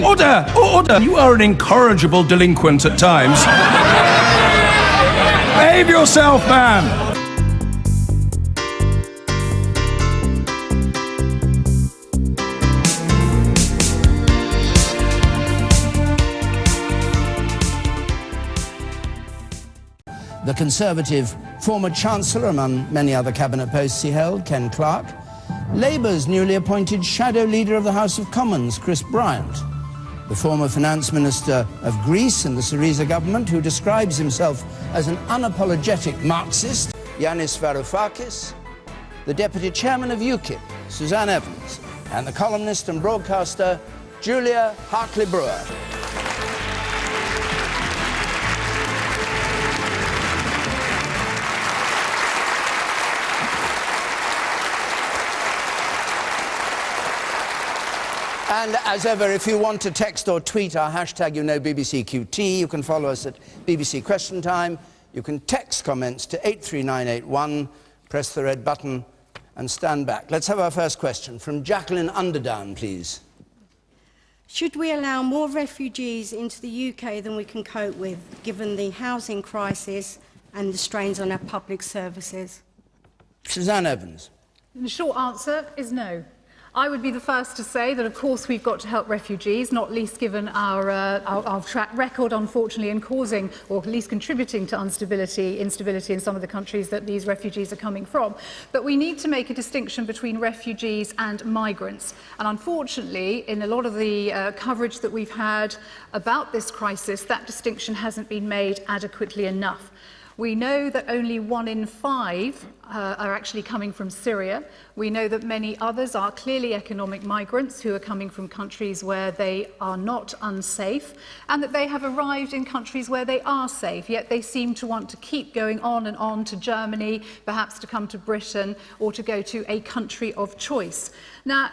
Order! Order! You are an incorrigible delinquent at times. Behave yourself, man! The Conservative former Chancellor, among many other cabinet posts he held, Ken Clarke. Labour's newly appointed shadow leader of the House of Commons, Chris Bryant. The former finance minister of Greece in the Syriza government, who describes himself as an unapologetic Marxist, Yanis Varoufakis. The deputy chairman of UKIP, Suzanne Evans. And the columnist and broadcaster, Julia Hartley-Brewer. And as ever, if you want to text or tweet our hashtag, BBCQT, you can follow us at BBC Question Time. You can text comments to 83981, press the red button and stand back. Let's have our first question from Jacqueline Underdown, please. Should we allow more refugees into the UK than we can cope with, given the housing crisis and the strains on our public services? Suzanne Evans. The short answer is no. I would be the first to say that, of course, we've got to help refugees, not least given our track record, unfortunately, in causing, or at least contributing to instability in some of the countries that these refugees are coming from. But we need to make a distinction between refugees and migrants. And unfortunately, in a lot of the coverage that we've had about this crisis, that distinction hasn't been made adequately enough. We know that only 1 in 5 are actually coming from Syria. We know that many others are clearly economic migrants who are coming from countries where they are not unsafe, and that they have arrived in countries where they are safe, yet they seem to want to keep going on and on to Germany, perhaps to come to Britain, or to go to a country of choice. Now,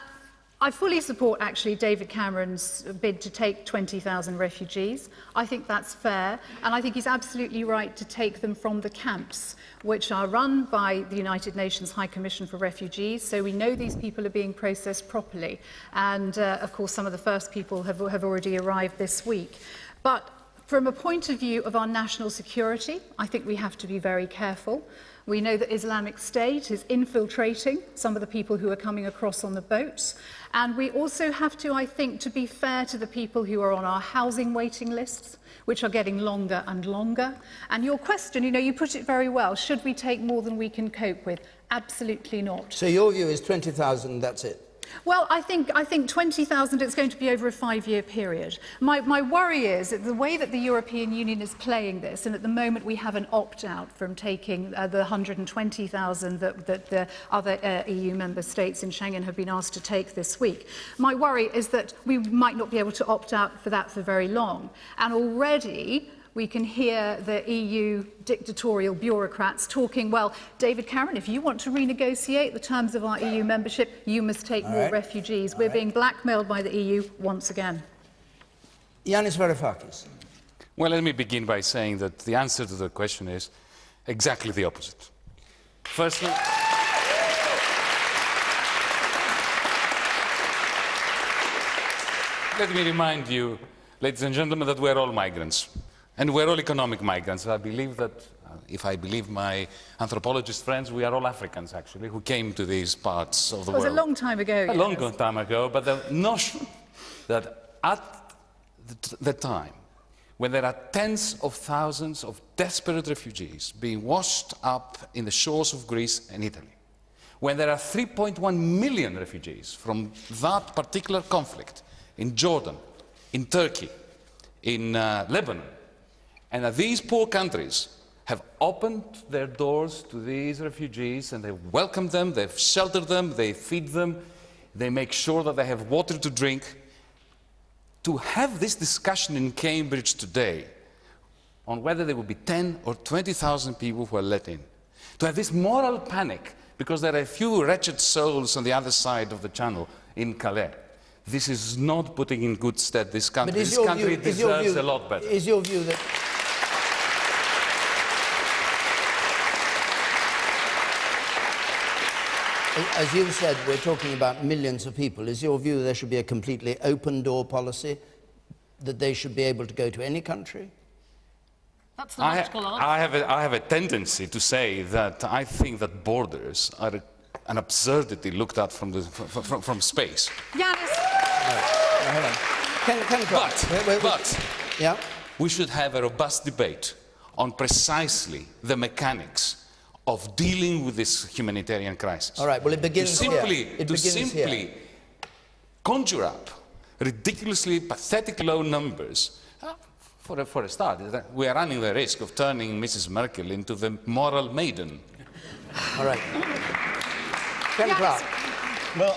I fully support, actually, David Cameron's bid to take 20,000 refugees. I think that's fair, and I think he's absolutely right to take them from the camps, which are run by the United Nations High Commission for Refugees, so we know these people are being processed properly. And, of course, some of the first people have already arrived this week. But from a point of view of our national security, I think we have to be very careful. We know that Islamic State is infiltrating some of the people who are coming across on the boats. And we also have to, I think, to be fair to the people who are on our housing waiting lists, which are getting longer and longer. And your question, you put it very well. Should we take more than we can cope with? Absolutely not. So your view is 20,000, that's it? Well, I think 20,000, it's going to be over a 5-year period. My worry is that the way that the European Union is playing this, and at the moment we have an opt-out from taking the 120,000 that the other EU member states in Schengen have been asked to take this week. My worry is that we might not be able to opt out for that for very long. And already we can hear the EU dictatorial bureaucrats talking, well, David Cameron, if you want to renegotiate the terms of our EU membership, you must take more refugees. We're being blackmailed by the EU once again. Yanis Varoufakis. Well, let me begin by saying that the answer to the question is exactly the opposite. Firstly, let me remind you, ladies and gentlemen, that we're all migrants. And we're all economic migrants. I believe that, if I believe my anthropologist friends, we are all Africans, actually, who came to these parts of the world. It was a long time ago. A long time ago, but the notion that at the time, when there are tens of thousands of desperate refugees being washed up in the shores of Greece and Italy, when there are 3.1 million refugees from that particular conflict in Jordan, in Turkey, in Lebanon, and that these poor countries have opened their doors to these refugees and they welcome them, they've sheltered them, they feed them, they make sure that they have water to drink. To have this discussion in Cambridge today on whether there will be 10 or 20,000 people who are let in, to have this moral panic because there are a few wretched souls on the other side of the channel in Calais, this is not putting in good stead this country. This country deserves a lot better. Is your view that... As you said, we're talking about millions of people. Is your view there should be a completely open door policy that they should be able to go to any country? That's the logical answer. I have a tendency to say that I think that borders are an absurdity looked at from space. Yanis. But Yeah? we should have a robust debate on precisely the mechanics of dealing with this humanitarian crisis. All right, well, it begins To simply conjure up ridiculously pathetic low numbers, for a start, we are running the risk of turning Mrs. Merkel into the moral maiden. All right. Ken Clarke. Well,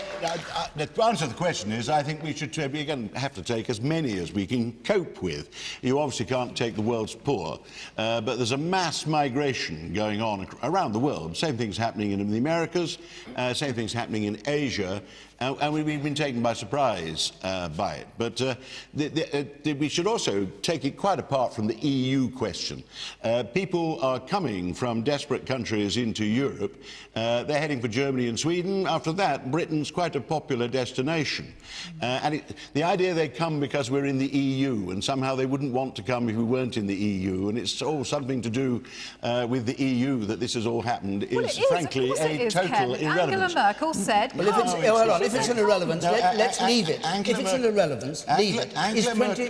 the answer to the question is I think we should we're going to have to take as many as we can cope with. You obviously can't take the world's poor, but there's a mass migration going on around the world. Same thing's happening in the Americas, same thing's happening in Asia, and we've been taken by surprise by it. But we should also take it quite apart from the EU question. People are coming from desperate countries into Europe. They're heading for Germany and Sweden. After that, Britain's quite a popular destination. The idea they come because we're in the EU and somehow they wouldn't want to come if we weren't in the EU, and it's all something to do with the EU that this has all happened, is frankly a total irrelevance. Angela Merkel said... Well, if it's an irrelevance, let's leave it. If it's an irrelevance, leave it.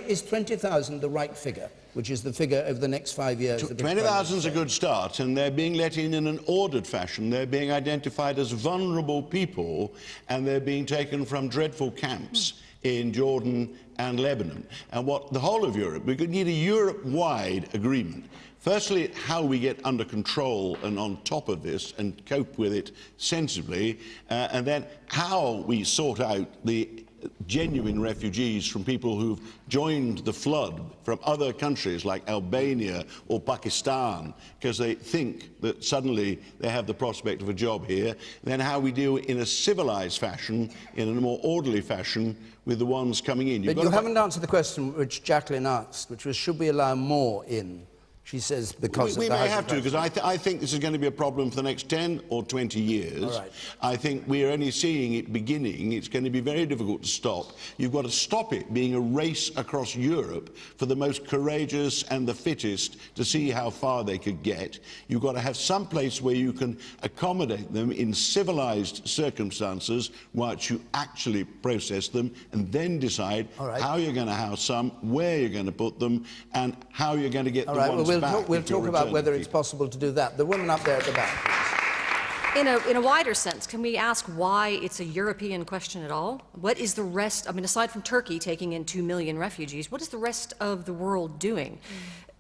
Is 20,000 the right figure, which is the figure over the next 5 years? 20,000 is a good start, and they're being let in an ordered fashion. They're being identified as vulnerable people, and they're being taken from dreadful camps in Jordan and Lebanon. And what the whole of Europe, we could need a Europe-wide agreement. Firstly, how we get under control and on top of this and cope with it sensibly, and then how we sort out the genuine refugees from people who've joined the flood from other countries like Albania or Pakistan because they think that suddenly they have the prospect of a job here, then how we deal in a civilised fashion, in a more orderly fashion with the ones coming in. But you haven't answered the question which Jacqueline asked, which was, should we allow more in? She says because we may have to, because I think this is going to be a problem for the next 10 or 20 years. All right. I think we're only seeing it beginning. It's going to be very difficult to stop. You've got to stop it being a race across Europe for the most courageous and the fittest to see how far they could get. You've got to have some place where you can accommodate them in civilised circumstances whilst you actually process them, and then decide how you're going to house some, where you're going to put them, and how you're going to get the ones We'll talk about whether it's possible to do that. The woman up there at the back, please. In a wider sense, can we ask why it's a European question at all? What is the rest, I mean, aside from Turkey taking in 2 million refugees, what is the rest of the world doing?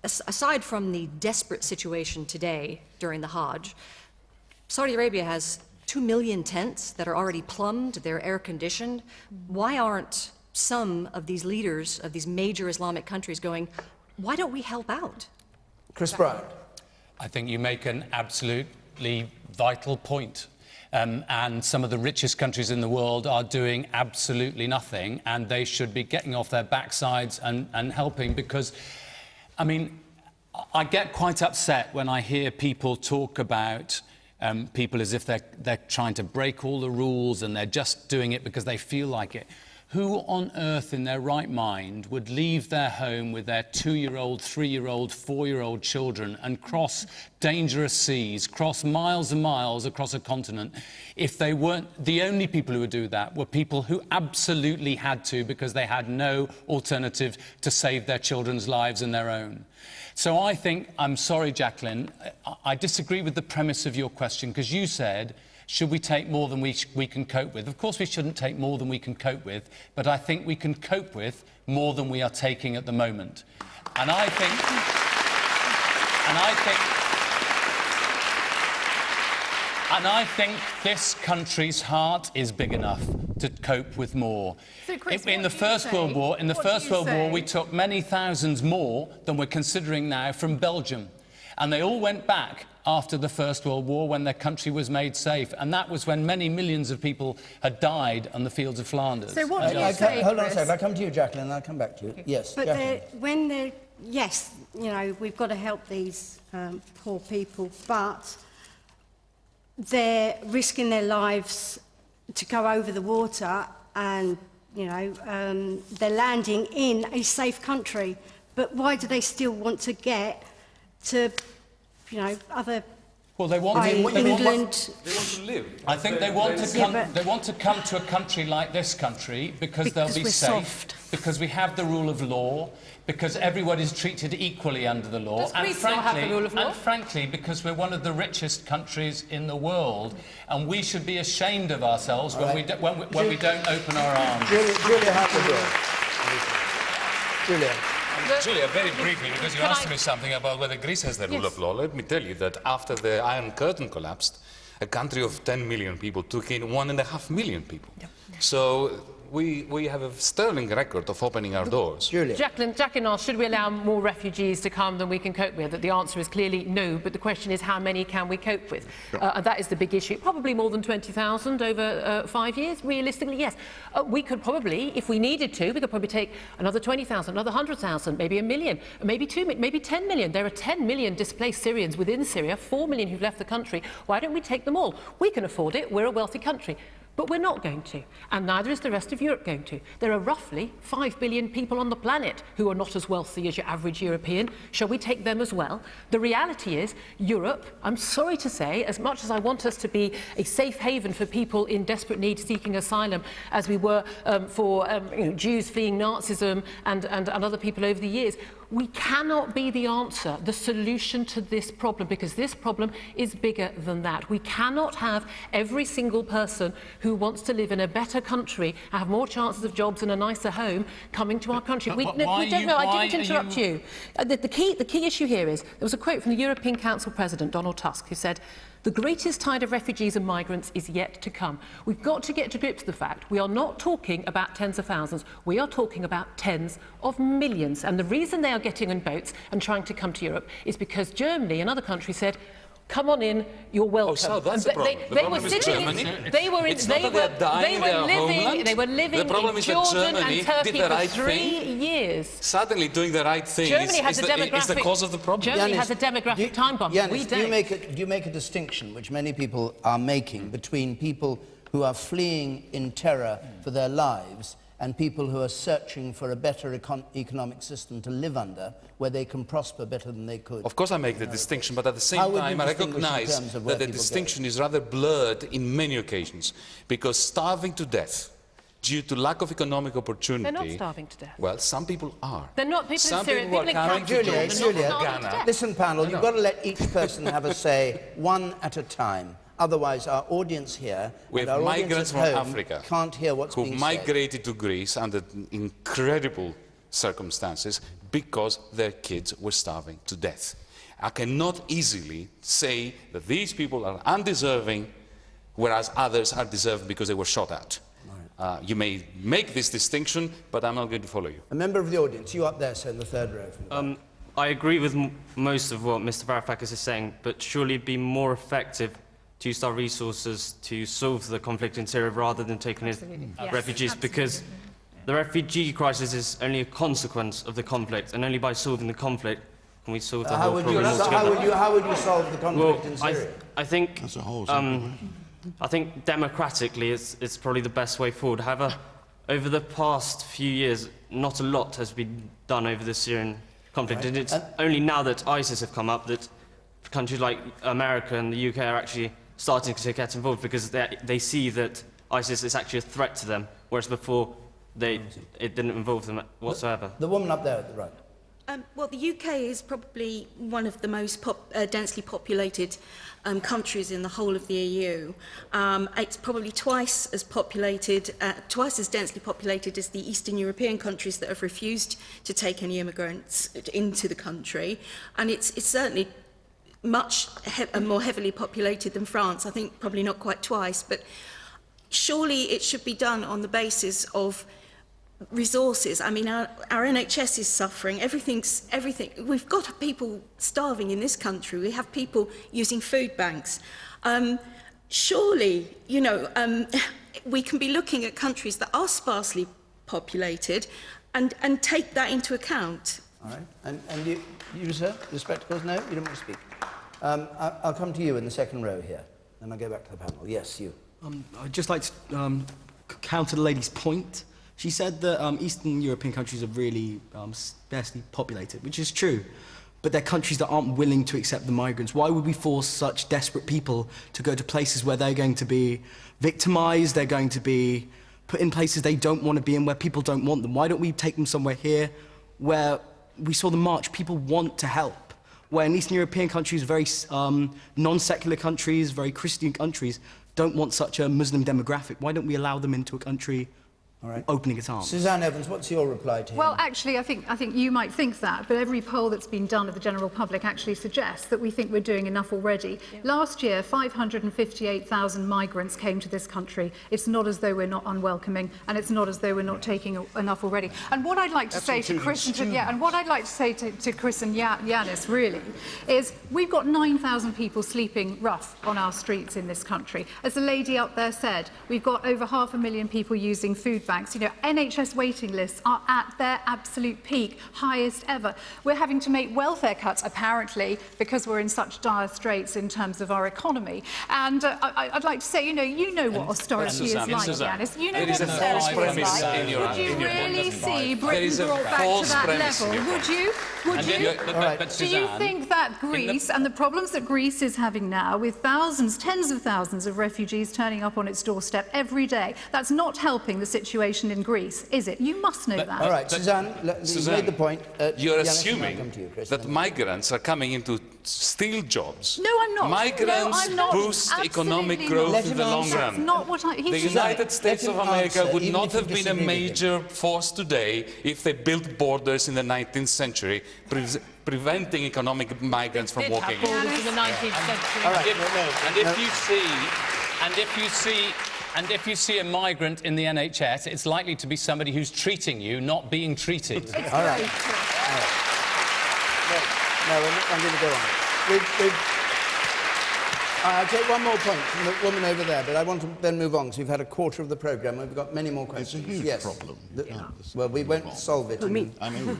Aside from the desperate situation today during the Hajj, Saudi Arabia has 2 million tents that are already plumbed, they're air-conditioned. Why aren't some of these leaders of these major Islamic countries going, why don't we help out? Chris Bryant. I think you make an absolutely vital point. And some of the richest countries in the world are doing absolutely nothing, and they should be getting off their backsides and helping, because, I mean, I get quite upset when I hear people talk about people as if they're trying to break all the rules and they're just doing it because they feel like it. Who on earth in their right mind would leave their home with their 2-year-old, 3-year-old, 4-year-old children and cross dangerous seas, cross miles and miles across a continent, if they weren't, the only people who would do that were people who absolutely had to because they had no alternative to save their children's lives and their own. So I think, I'm sorry, Jacqueline, I disagree with the premise of your question, because you said, should we take more than we can cope with? Of course we shouldn't take more than we can cope with, but I think we can cope with more than we are taking at the moment. And I think this country's heart is big enough to cope with more. So Chris, In the First World War, we took many thousands more than we're considering now from Belgium. And they all went back after the First World War when their country was made safe. And that was when many millions of people had died on the fields of Flanders. So what do you say, Hold on a Chris? second. I'll come to you, Jacqueline, and I'll come back to you. Yes, But Jacqueline. yes, you know, we've got to help these poor people, but they're risking their lives to go over the water and you know, they're landing in a safe country. But why do they still want to get to, you know, other... Well, they want, England... They want to live. I think they want to come. They want to come to a country like this country because they'll be safe, because we have the rule of law, because everyone is treated equally under the law, Does Greece not have the rule of law? And frankly, because we're one of the richest countries in the world, and we should be ashamed of ourselves when we don't open our arms. Julia Hartley-Brewer. Julia. Julia, very briefly, because you asked me something about whether Greece has the rule of law, let me tell you that after the Iron Curtain collapsed, a country of 10 million people took in 1.5 million people. Yep. So we have a sterling record of opening our doors. Julia. Jacqueline asked, should we allow more refugees to come than we can cope with? The answer is clearly no, but the question is how many can we cope with? And that is the big issue. Probably more than 20,000 over 5 years. Realistically, yes. We could probably, if we needed to, we could probably take another 20,000, another 100,000, maybe 1 million, maybe 2 million, maybe 10 million. There are 10 million displaced Syrians within Syria, 4 million who've left the country. Why don't we take them all? We can afford it. We're a wealthy country. But we're not going to, and neither is the rest of Europe going to. There are roughly 5 billion people on the planet who are not as wealthy as your average European. Shall we take them as well? The reality is, Europe, I'm sorry to say, as much as I want us to be a safe haven for people in desperate need seeking asylum, as we were for Jews fleeing Nazism and other people over the years, we cannot be the answer, the solution to this problem, because this problem is bigger than that. We cannot have every single person who wants to live in a better country, have more chances of jobs and a nicer home, coming to our country. We don't know. I didn't interrupt you. The key issue here is, there was a quote from the European Council President, Donald Tusk, who said, "The greatest tide of refugees and migrants is yet to come." We've got to get to grips with the fact we are not talking about tens of thousands, we are talking about tens of millions. And the reason they are getting on boats and trying to come to Europe is because Germany and other countries said, come on in, you're welcome. Oh, so that's the problem. They were sitting in, they were living in Jordan and Turkey for 3 years. Suddenly doing the right thing is the cause of the problem. Germany has a demographic time bomb. Yanis, We don't. do you make a distinction, which many people are making, between people who are fleeing in terror for their lives and people who are searching for a better economic system to live under, where they can prosper better than they could? Of course I make the distinction, but at the same time I recognise that the distinction is rather blurred in many occasions, because starving to death due to lack of economic opportunity... They're not starving to death. Well, some people are. They're not people some in Syria. People are coming to Julia, listen, panel, you've got to let each person have a say, one at a time. Otherwise, our audience here with and our migrants from Africa can't hear what's being said. Who migrated to Greece under incredible circumstances because their kids were starving to death. I cannot easily say that these people are undeserving, whereas others are deserving because they were shot at. Right. You may make this distinction, but I'm not going to follow you. A member of the audience, you up there, sir, in the third row. I agree with most of what Mr. Varoufakis is saying, but surely it'd be more effective to use our resources to solve the conflict in Syria rather than taking in refugees, because the refugee crisis is only a consequence of the conflict, and only by solving the conflict can we solve the whole problem altogether. How would you solve the conflict in Syria? I think that's a whole I think democratically it's probably the best way forward. However, over the past few years, not a lot has been done over the Syrian conflict, and it's only now that ISIS have come up that countries like America and the UK are actually starting to get involved, because they see that ISIS is actually a threat to them, whereas before it didn't involve them whatsoever. The woman up there at the right. Well, the UK is probably one of the most densely populated countries in the whole of the EU. It's probably twice as densely populated as the Eastern European countries that have refused to take any immigrants into the country, and it's certainly much more heavily populated than France. I think probably not quite twice, but surely it should be done on the basis of resources. I mean, our NHS is suffering. Everything. We've got people starving in this country. We have people using food banks. Surely, you know, we can be looking at countries that are sparsely populated and take that into account. All right. And you, sir, the spectacles? No, you don't want to speak. I'll come to you in the second row here, then I'll go back to the panel. Yes, you. I'd just like to counter the lady's point, She said that Eastern European countries are really sparsely populated, which is true. But they're countries that aren't willing to accept the migrants. Why would we force such desperate people to go to places where they're going to be victimized, they're going to be put in places they don't want to be in, where people don't want them? Why don't we take them somewhere here where we saw the march, people want to help, where in Eastern European countries, very non-secular countries, very Christian countries, don't want such a Muslim demographic? Why don't we allow them into a country opening its arms? Suzanne Evans, what's your reply to him? Well, actually, I think you might think that, but every poll that's been done of the general public actually suggests that we think we're doing enough already. Yeah. Last year, 558,000 migrants came to this country. It's not as though we're not unwelcoming, and it's not as though we're not taking enough already. And what I'd like to say to Chris and to Chris and Yanis really is we've got 9,000 people sleeping rough on our streets in this country. As the lady up there said, we've got over 500,000 people using food banks. You know, NHS waiting lists are at their absolute peak, highest ever. We're having to make welfare cuts, apparently, because we're in such dire straits in terms of our economy. And I'd like to say, you know what austerity is like, Yanis. You know what austerity is like. Would you really see Britain brought back to that level? Would you? Would you? Do you think that Greece and the problems that Greece is having now, with thousands, tens of thousands of refugees turning up on its doorstep every day, that's not helping the situation in Greece, is it? You must know that. All right, Suzanne, you made the point. You're Yanis, assuming that migrants are coming in to steal jobs. No, I'm not. Migrants boost economic growth in the long run. That's not what the United States of America would not have been a major force today if they built borders in the 19th century, preventing economic migrants from walking in. Borders in the 19th century. All right, And if you see a migrant in the NHS, it's likely to be somebody who's treating you, not being treated. All right. No, I'm going to go on. I'll take one more point from the woman over there, but I want to then move on, because we've had a quarter of the programme. We've got many more questions. It's a huge problem. Well, we won't solve it in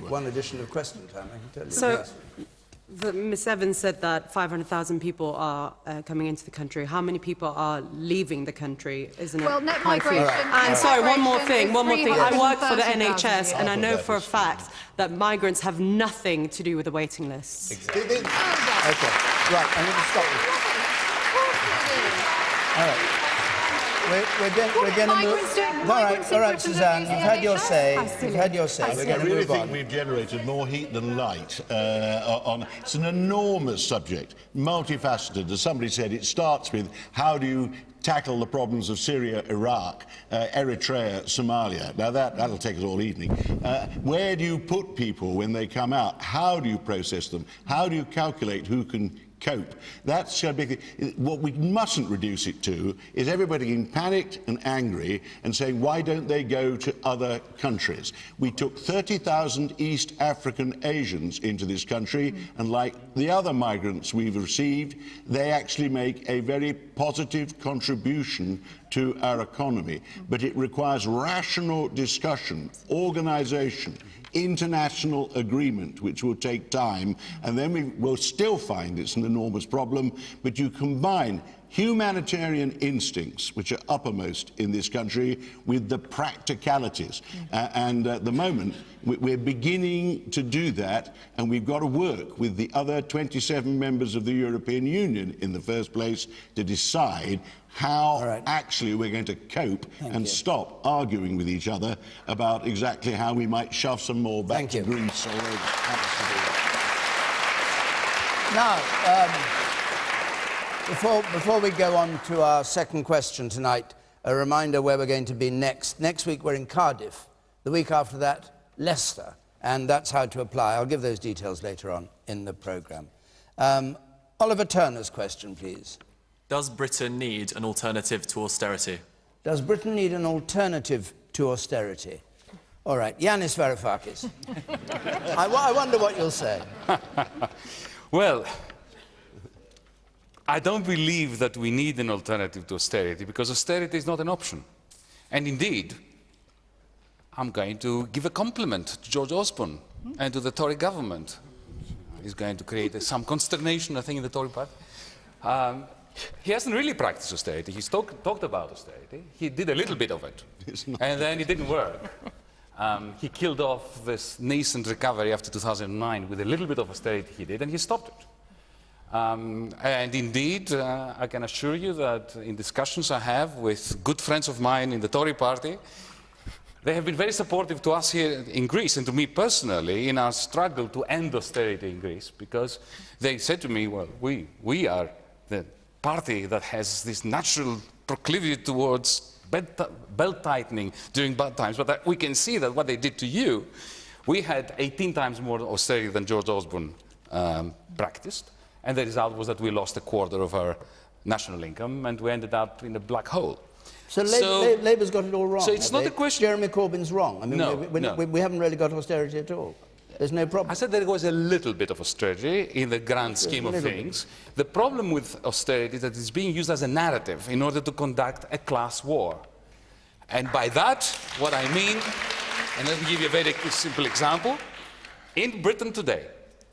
one edition of Question Time, I can tell you. So, Ms Evans said that 500,000 people are coming into the country. How many people are leaving the country? Isn't it? Well, net migration. And sorry, one more thing. I work for the NHS, and I know for a fact that migrants have nothing to do with the waiting lists. Exactly. Okay. Right, I'm going to stop you. All right. We're going to move. All right, Suzanne, you've had your say. You've had your say. We're going to move on. I really think we've generated more heat than light on. It's an enormous subject, multifaceted. As somebody said, it starts with how do you tackle the problems of Syria, Iraq, Eritrea, Somalia. Now that'll take us all evening. Where do you put people when they come out? How do you process them? How do you calculate who can cope? That's a big thing. What we mustn't reduce it to is everybody getting panicked and angry and saying, why don't they go to other countries? We took 30,000 East African Asians into this country, and like the other migrants we've received, they actually make a very positive contribution to our economy. But it requires rational discussion, organisation, international agreement, which will take time, and then we will still find it's an enormous problem. But you combine humanitarian instincts, which are uppermost in this country, with the practicalities. And at the moment, we're beginning to do that, and we've got to work with the other 27 members of the European Union in the first place to decide how actually we're going to cope and stop arguing with each other about exactly how we might shove some more back to Greece. Now, before we go on to our second question tonight, a reminder where we're going to be next. Next week we're in Cardiff. The week after that, Leicester. And that's how to apply. I'll give those details later on in the programme. Oliver Turner's question, please. Does Britain need an alternative to austerity? Does Britain need an alternative to austerity? All right, Yanis Varoufakis. I wonder what you'll say. Well, I don't believe that we need an alternative to austerity, because austerity is not an option. And indeed, I'm going to give a compliment to George Osborne and to the Tory government. He's going to create some consternation, I think, in the Tory party. He hasn't really practiced austerity. He's talked about austerity. He did a little bit of it, and then it didn't work. He killed off this nascent recovery after 2009 with a little bit of austerity he did, and he stopped it. And indeed, I can assure you that in discussions I have with good friends of mine in the Tory party, they have been very supportive to us here in Greece and to me personally in our struggle to end austerity in Greece, because they said to me, well, we are the party that has this natural proclivity towards belt tightening during bad times, but we can see that what they did to you, we had 18 times more austerity than George Osborne practiced, and the result was that we lost a quarter of our national income and we ended up in a black hole. So Labour's got it all wrong. So it's not a question. Jeremy Corbyn's wrong. I mean, No, we haven't really got austerity at all. There's no problem. I said there was a little bit of austerity in the grand scheme of things. The problem with austerity is that it's being used as a narrative in order to conduct a class war. And by that, what I mean, and let me give you a very simple example. In Britain today,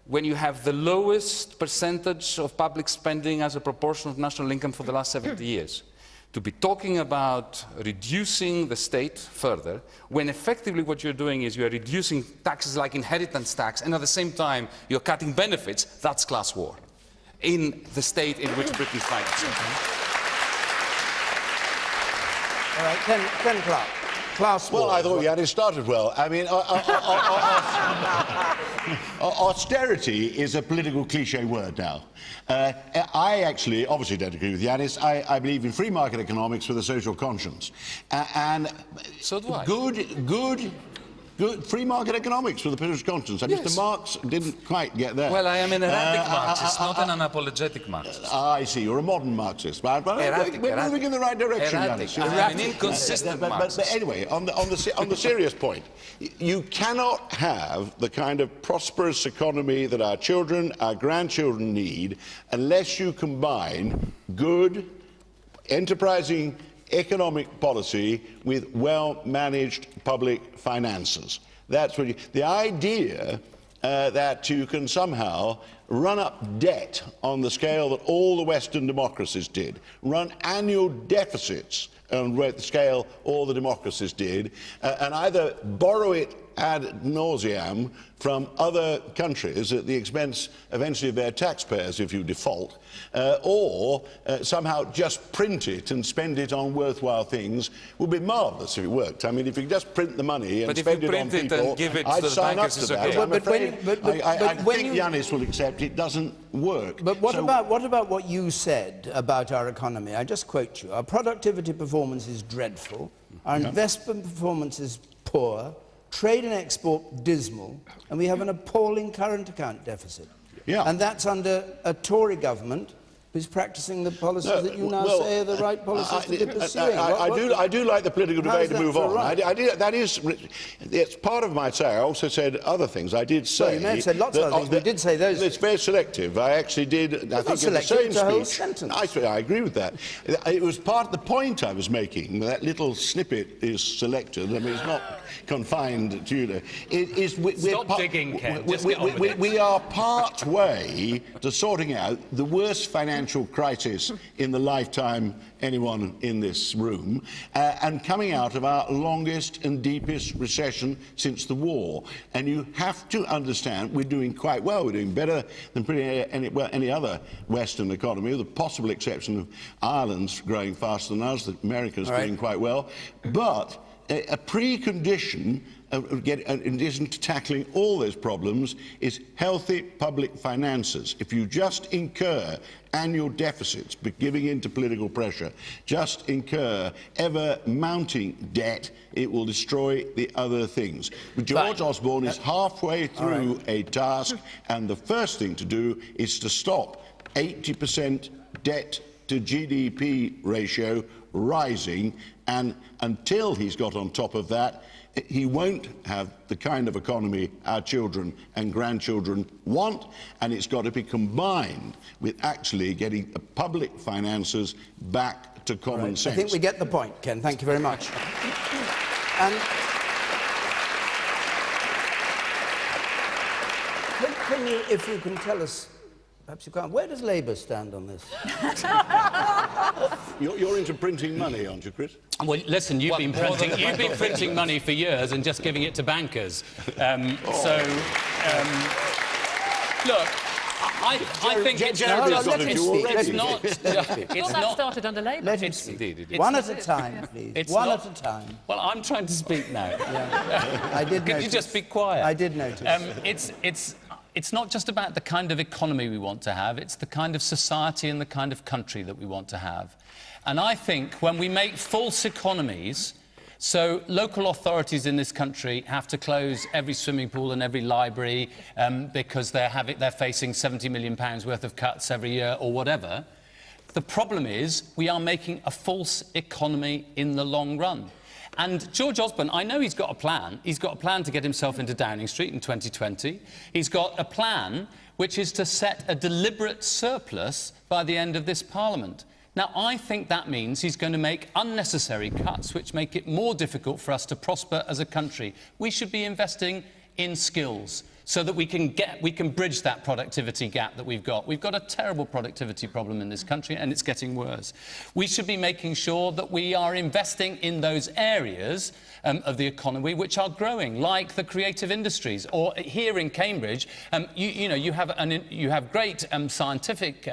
when you have the lowest percentage of public spending as a proportion of national income for the last 70 years, to be talking about reducing the state further, when effectively what you're doing is you're reducing taxes like inheritance tax, and at the same time you're cutting benefits, that's class war in the state in which Britain finds itself. All right, Ken Clarke. Class war. Well, I thought Yanis started well. I mean, austerity is a political cliche word now. I actually, obviously, don't agree with Yanis. I believe in free market economics with a social conscience. And so do I. Good free market economics with a social conscience. And Mr. Marx didn't quite get there. Well, I am an erratic Marxist, not an unapologetic Marxist. I see. You're a modern Marxist. But we're moving in the right direction, Yanis. I'm an inconsistent Marxist. But anyway, on the serious point, you cannot have the kind of prosperous economy that our children, our grandchildren need unless you combine good, enterprising economic policy with well-managed public finances. That's what the idea that you can somehow run up debt on the scale that all the Western democracies did, run annual deficits on the scale all the democracies did, and either borrow it ad nauseam from other countries at the expense eventually of their taxpayers if you default, or somehow just print it and spend it on worthwhile things would be marvellous if it worked. I mean, if you just print the money and spend it on people, I'd sign up to that. I'm afraid I think Yanis will accept it doesn't work. But what about what you said about our economy? I just quote you. Our productivity performance is dreadful. Our investment performance is poor. Trade and export dismal, and we have an appalling current account deficit. Yeah. And that's under a Tory government who's practicing the policies that you now say are the right policies to be pursuing. I do like the political debate to move on. Right? It's part of my say. I also said other things. I did say... Well, you may have said lots of other things. We did say those. It's very selective. I actually did, I think, in the same speech... I agree with that. It was part of the point I was making. That little snippet is selected. I mean, it's not confined to you. Stop digging, Ken. We are part way to sorting out the worst financial crisis in the lifetime anyone in this room, and coming out of our longest and deepest recession since the war. And you have to understand we're doing quite well. We're doing better than any other Western economy, with the possible exception of Ireland's growing faster than us, that America's doing quite well. But a precondition, in addition to tackling all those problems, is healthy public finances. If you just incur annual deficits, but giving in to political pressure, just incur ever-mounting debt, it will destroy the other things. But George Osborne is halfway through a task, and the first thing to do is to stop 80% debt to GDP ratio rising, and until he's got on top of that, he won't have the kind of economy our children and grandchildren want, and it's got to be combined with actually getting the public finances back to common sense. I think we get the point, Ken. Thank you very much. And if you can tell us perhaps you can't. Where does Labour stand on this? You're into printing money, aren't you, Chris? Well, listen, you've been printing money for years and just giving it to bankers. Look, I think it's not. It's not started under Labour. One at a time, please. One at a time. Well, I'm trying to speak now. Yeah. I did notice. Could you just be quiet? I did notice. It's not just about the kind of economy we want to have, it's the kind of society and the kind of country that we want to have. And I think when we make false economies, so local authorities in this country have to close every swimming pool and every library because they're facing £70 million worth of cuts every year or whatever. The problem is we are making a false economy in the long run. And George Osborne, I know he's got a plan. He's got a plan to get himself into Downing Street in 2020. He's got a plan which is to set a deliberate surplus by the end of this Parliament. Now, I think that means he's going to make unnecessary cuts which make it more difficult for us to prosper as a country. We should be investing in skills so that we can bridge that productivity gap that we've got. We've got a terrible productivity problem in this country and it's getting worse. We should be making sure that we are investing in those areas of the economy which are growing, like the creative industries. Or here in Cambridge, you have great scientific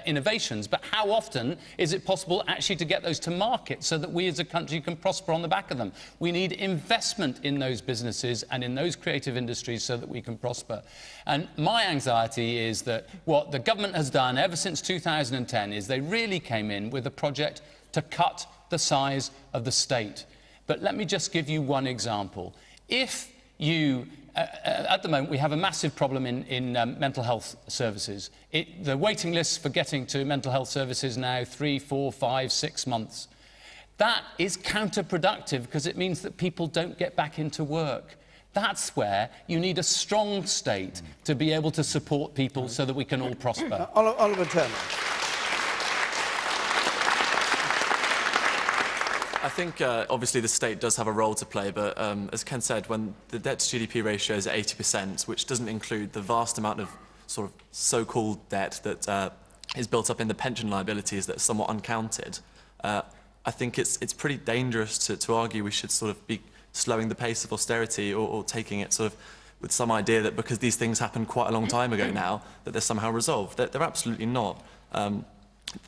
innovations, but how often is it possible actually to get those to market so that we as a country can prosper on the back of them? We need investment in those businesses and in those creative industries so that we can prosper. And my anxiety is that what the government has done ever since 2010 is they really came in with a project to cut the size of the state. But let me just give you one example. If you, at the moment, we have a massive problem in mental health services. The waiting lists for getting to mental health services now 3, 4, 5, 6 months. That is counterproductive because it means that people don't get back into work. That's where you need a strong state to be able to support people so that we can all prosper. Oliver Turner. I think, obviously, the state does have a role to play, but as Ken said, when the debt-to-GDP ratio is at 80%, which doesn't include the vast amount of sort of so-called debt that is built up in the pension liabilities that are somewhat uncounted, I think it's pretty dangerous to argue we should sort of be slowing the pace of austerity or taking it sort of with some idea that because these things happened quite a long time ago now, that they're somehow resolved. They're absolutely not.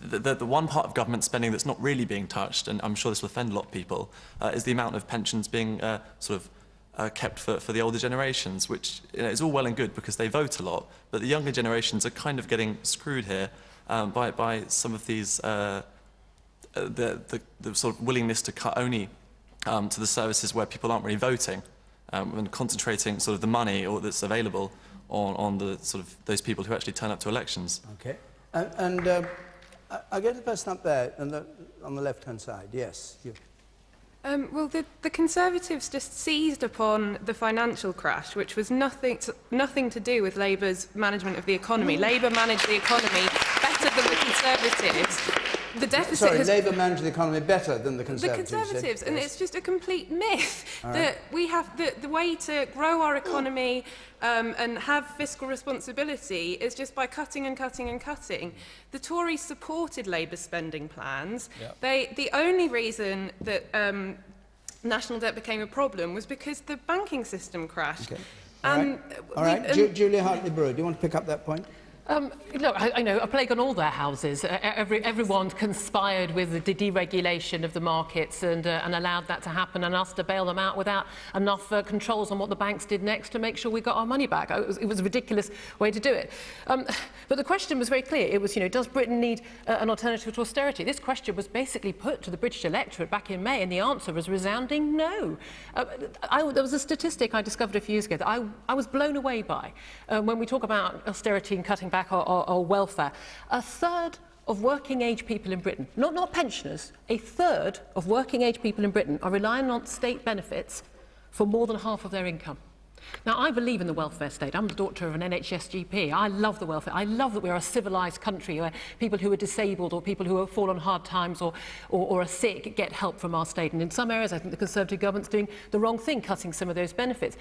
The one part of government spending that's not really being touched, and I'm sure this will offend a lot of people, is the amount of pensions being kept for the older generations, which is all well and good because they vote a lot, but the younger generations are kind of getting screwed here by some of these, the sort of willingness to cut only to the services where people aren't really voting and concentrating sort of the money that's available on the sort of those people who actually turn up to elections. Okay. And I'll get the person up there on the left-hand side. Yes, you. Well, the Conservatives just seized upon the financial crash, which was nothing to do with Labour's management of the economy. Labour managed the economy better than the Conservatives. The deficit Labour managed the economy better than the Conservatives. The Conservatives, and it's just a complete myth that we have the way to grow our economy and have fiscal responsibility is just by cutting and cutting and cutting. The Tories supported Labour's spending plans. Yep. The only reason that national debt became a problem was because the banking system crashed. Okay. All right. Julia Hartley-Brewer, do you want to pick up that point? Look, I know, a plague on all their houses. Everyone conspired with the deregulation of the markets and allowed that to happen and us to bail them out without enough controls on what the banks did next to make sure we got our money back. It was a ridiculous way to do it. But the question was very clear. It was, does Britain need an alternative to austerity? This question was basically put to the British electorate back in May, and the answer was resounding no. There was a statistic I discovered a few years ago that I was blown away by. When we talk about austerity and cutting back our welfare, a third of working-age people in Britain, not pensioners, a third of working-age people in Britain are relying on state benefits for more than half of their income. Now, I believe in the welfare state. I'm the daughter of an NHS GP. I love the welfare. I love that we're a civilised country where people who are disabled or people who have fallen on hard times or are sick get help from our state. And in some areas, I think the Conservative government's doing the wrong thing, cutting some of those benefits.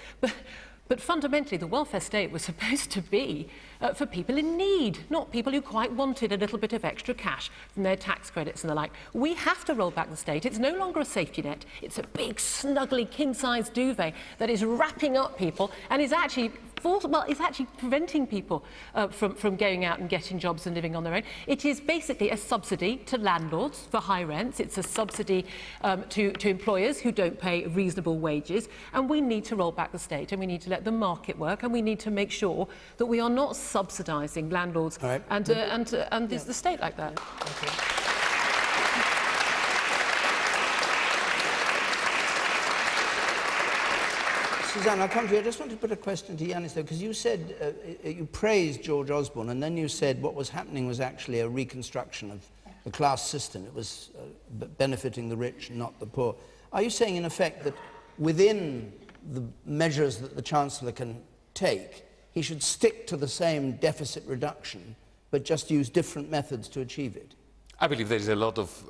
But fundamentally, the welfare state was supposed to be for people in need, not people who quite wanted a little bit of extra cash from their tax credits and the like. We have to roll back the state. It's no longer a safety net. It's a big, snuggly, king-sized duvet that is wrapping up people and is actually it's actually preventing people from going out and getting jobs and living on their own. It is basically a subsidy to landlords for high rents. It's a subsidy to employers who don't pay reasonable wages. And we need to roll back the state, and we need to let the market work, and we need to make sure that we are not subsidising landlords and the state like that. Okay. Suzanne, I'll come to you. I just want to put a question to Yanis, though, because you said, you praised George Osborne, and then you said what was happening was actually a reconstruction of the class system. It was benefiting the rich, not the poor. Are you saying, in effect, that within the measures that the Chancellor can take, he should stick to the same deficit reduction, but just use different methods to achieve it? I believe there is a lot of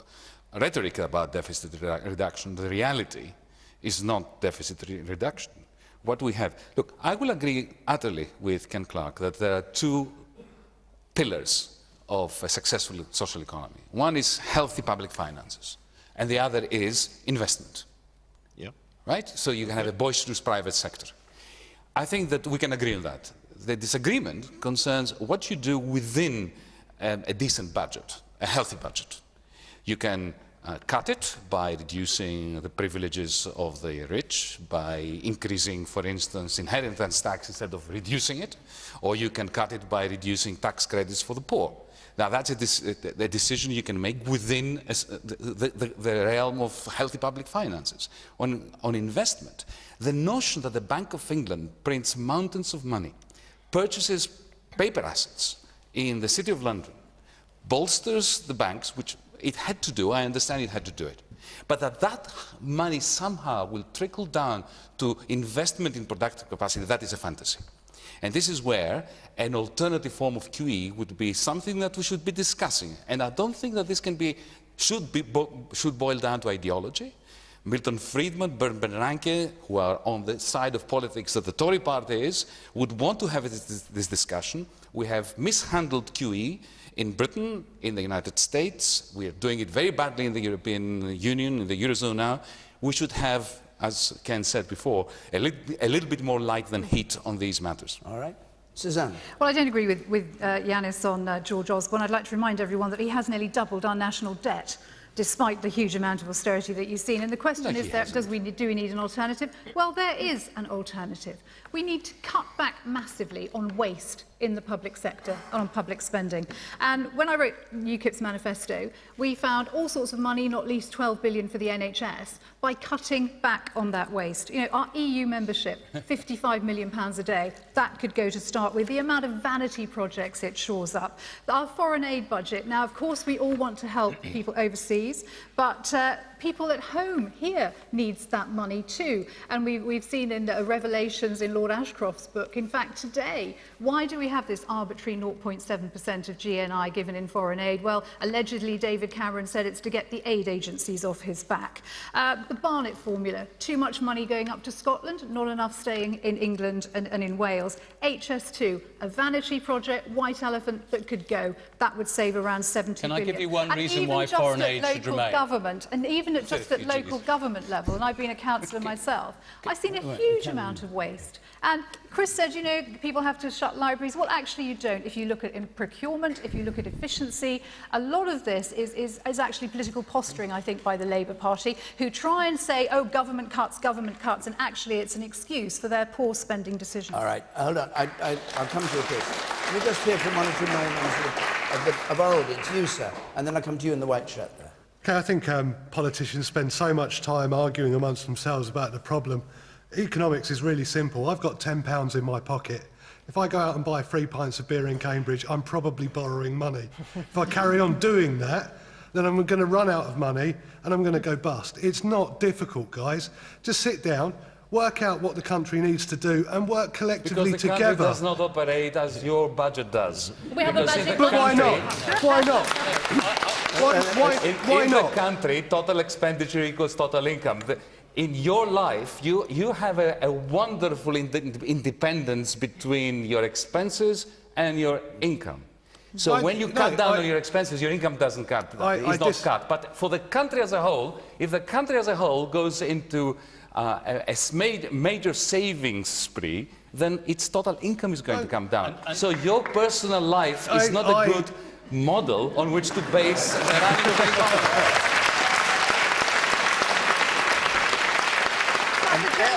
rhetoric about deficit reduction. The reality is not deficit reduction. What we have, look, I will agree utterly with Ken Clarke that there are two pillars of a successful social economy. One is healthy public finances, and the other is investment. Yeah. Right? So you can have a boisterous private sector. I think that we can agree on that. The disagreement concerns what you do within a decent budget, a healthy budget. You can cut it by reducing the privileges of the rich, by increasing, for instance, inheritance tax instead of reducing it, or you can cut it by reducing tax credits for the poor. Now, that's a decision you can make within the realm of healthy public finances. On investment, the notion that the Bank of England prints mountains of money, purchases paper assets in the City of London, bolsters the banks, which it had to do, I understand it had to do it, but that money somehow will trickle down to investment in productive capacity, that is a fantasy. And this is where an alternative form of QE would be something that we should be discussing. And I don't think that this should boil down to ideology. Milton Friedman, Bernd Bernanke, who are on the side of politics that the Tory party is, would want to have this discussion. We have mishandled QE in Britain, in the United States. We are doing it very badly in the European Union, in the Eurozone now. We should have, as Ken said before, a little bit more light than heat on these matters. All right. Suzanne. Well, I don't agree with Yanis on George Osborne. I'd like to remind everyone that he has nearly doubled our national debt, despite the huge amount of austerity that you've seen. And the question is, do we need an alternative? Well, there is an alternative. We need to cut back massively on waste in the public sector, on public spending. And when I wrote UKIP's manifesto, we found all sorts of money, not least 12 billion for the NHS, by cutting back on that waste. You know, our EU membership, £55 million a day, that could go to start with. The amount of vanity projects it shores up. Our foreign aid budget, now of course we all want to help people overseas, but people at home here needs that money too. And we've seen in revelations in Lord Ashcroft's book, in fact today, why do we have this arbitrary 0.7% of GNI given in foreign aid? Well, allegedly David Cameron said it's to get the aid agencies off his back. The Barnett formula, too much money going up to Scotland, not enough staying in England and in Wales. HS2, a vanity project, white elephant that could go. That would save around 70 billion. Can I give you one reason why foreign aid should remain? Government, and even at just at local government level, and I've been a councillor myself, I've seen a huge amount of waste. And Chris said, you know, people have to shut libraries. Well, actually you don't. If you look at procurement, if you look at efficiency, a lot of this is actually political posturing, I think, by the Labour Party, who try and say, oh, government cuts, and actually it's an excuse for their poor spending decisions. All right, hold on. I'll come to you, Chris. Let me just hear from one or two more members of our audience. You, sir, and then I'll come to you in the white shirt there. Okay, I think politicians spend so much time arguing amongst themselves about the problem. Economics is really simple. I've got £10 in my pocket. If I go out and buy 3 pints of beer in Cambridge, I'm probably borrowing money. If I carry on doing that, then I'm going to run out of money and I'm going to go bust. It's not difficult, guys. Just sit down, work out what the country needs to do and work collectively together. Because the country does not operate as your budget does. We have a budget. But why not? Why not? Why in not? the country, total expenditure equals total income. in your life, you have a wonderful independence between your expenses and your income. So when you cut down on your expenses, your income doesn't cut. It's not cut. But for the country as a whole, if the country as a whole goes into a major savings spree, then its total income is going to come down. So your personal life is not a good model on which to base the running of the economy.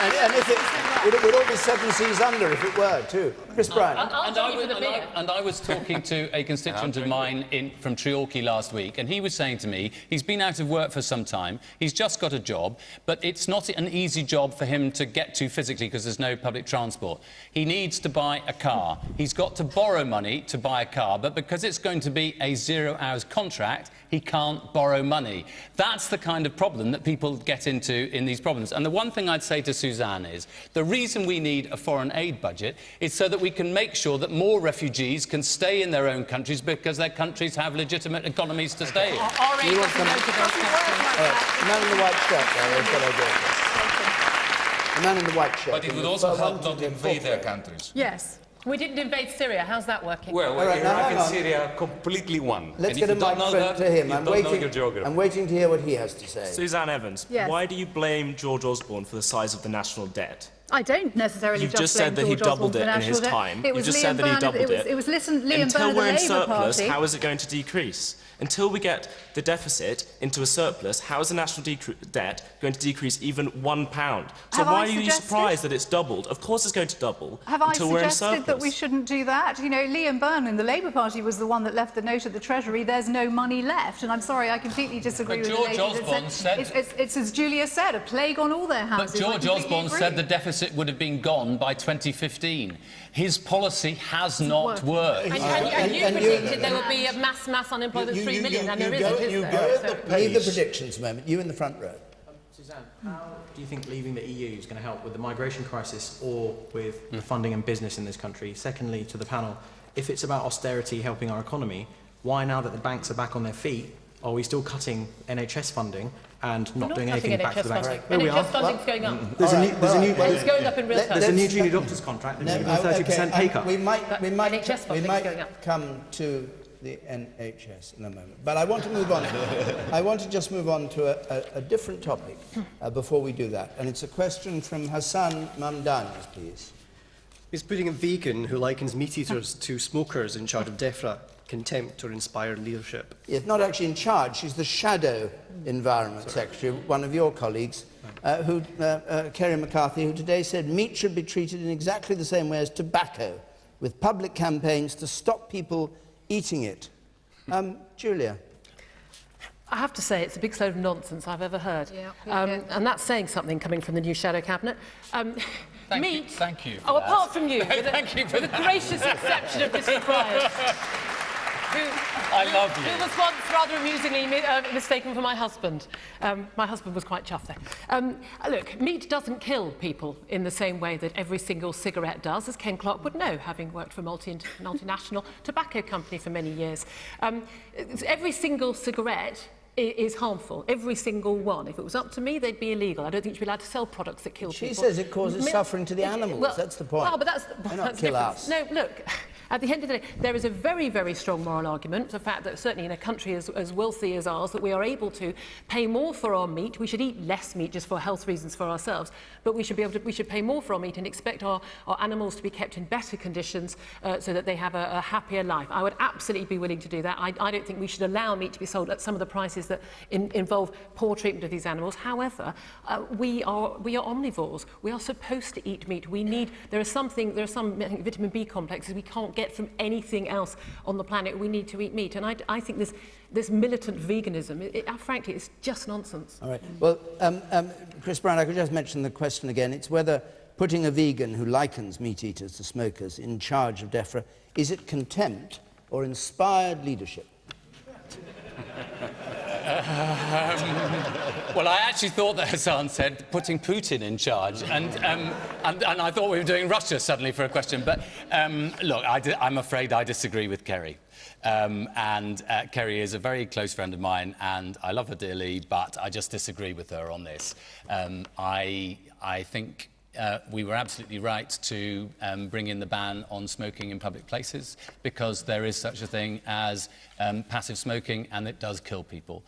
And if it would all be 7 seas under if it were, too. Chris Bryant. And I was talking to a constituent of mine from Treorchy last week, and he was saying to me, he's been out of work for some time, he's just got a job, but it's not an easy job for him to get to physically because there's no public transport. He needs to buy a car. He's got to borrow money to buy a car, but because it's going to be a 0-hours contract, he can't borrow money. That's the kind of problem that people get into in these problems. And the one thing I'd say to Suzanne is, the reason we need a foreign aid budget is so that we can make sure that more refugees can stay in their own countries because their countries have legitimate economies to stay in. You want to the man in the white shirt there, the man in the white shirt. But it would also help not invade their countries. Yes. We didn't invade Syria. How's that working? Well, Iraq and Syria are completely one. Let's get a microphone to him. I'm waiting to hear what he has to say. Suzanne Evans, why do you blame George Osborne for the size of the national debt? I don't necessarily You've just said that he doubled it in his time. You've just said that he doubled it. It was Liam Byrne Until we're in surplus, Party. how is it going to decrease? Until we get the deficit into a surplus, how is the national debt going to decrease even £1? So why are you surprised that it's doubled? Of course it's going to double until we're in surplus. Have I suggested that we shouldn't do that? You know, Liam Byrne in the Labour Party was the one that left the note at the Treasury, there's no money left. And I'm sorry, I completely disagree with George Osborne said... It's as Julia said, a plague on all their houses. But George Osborne said the deficit would have been gone by 2015. His policy has not worked. And you predicted there would be a mass unemployment of 3 million, and there isn't, is there? Leave the predictions a moment. You in the front row. Suzanne, how do you think leaving the EU is going to help with the migration crisis or with the funding and business in this country? Secondly, to the panel, if it's about austerity helping our economy, why now that the banks are back on their feet, are we still cutting NHS funding and not doing anything back to the banks? NHS funding's going up. It's going up in real terms. There's a new junior doctor's contract and a 30% pay cut. We might come to the NHS in a moment. But I want to move on. I want to just move on to a different topic before we do that. And it's a question from Hassan Mamdani, please. Is putting a vegan who likens meat eaters to smokers in charge of DEFRA contempt or inspired leadership? Yes, not actually in charge. She's the shadow environment secretary, one of your colleagues, Kerry McCarthy, who today said meat should be treated in exactly the same way as tobacco, with public campaigns to stop people eating it. Julia. I have to say, it's the biggest load of nonsense I've ever heard. And that's saying something coming from the new shadow cabinet. Meat. Thank you. Apart from you, Thank you for with the gracious exception of Mr. Bryant. I love you. Who was once rather amusingly mistaken for my husband. My husband was quite chuffed there. Look, meat doesn't kill people in the same way that every single cigarette does, as Ken Clarke would know, having worked for a multinational tobacco company for many years. Every single cigarette is harmful, every single one. If it was up to me, they'd be illegal. I don't think you'd be allowed to sell products that kill people. She says it causes suffering to the animals. Well, that's the point. Well, but that's not kill us. No, look. At the end of the day, there is a very, very strong moral argument, the fact that certainly in a country as wealthy as ours, that we are able to pay more for our meat. We should eat less meat just for health reasons for ourselves, but we should pay more for our meat and expect our animals to be kept in better conditions so that they have a happier life. I would absolutely be willing to do that. I don't think we should allow meat to be sold at some of the prices that involve poor treatment of these animals. However, we are omnivores. We are supposed to eat meat. There are some I think, vitamin B complexes we can't get from anything else on the planet. We need to eat meat. And I think this militant veganism, frankly, it's just nonsense. All right. Well, Chris Brown, I could just mention the question again. It's whether putting a vegan who likens meat eaters to smokers in charge of DEFRA, is it contempt or inspired leadership? Well, I actually thought that Hassan said putting Putin in charge, and I thought we were doing Russia suddenly for a question. But look, I'm afraid I disagree with Kerry. Kerry is a very close friend of mine, and I love her dearly, but I just disagree with her on this. I think we were absolutely right to bring in the ban on smoking in public places, because there is such a thing as passive smoking, and it does kill people.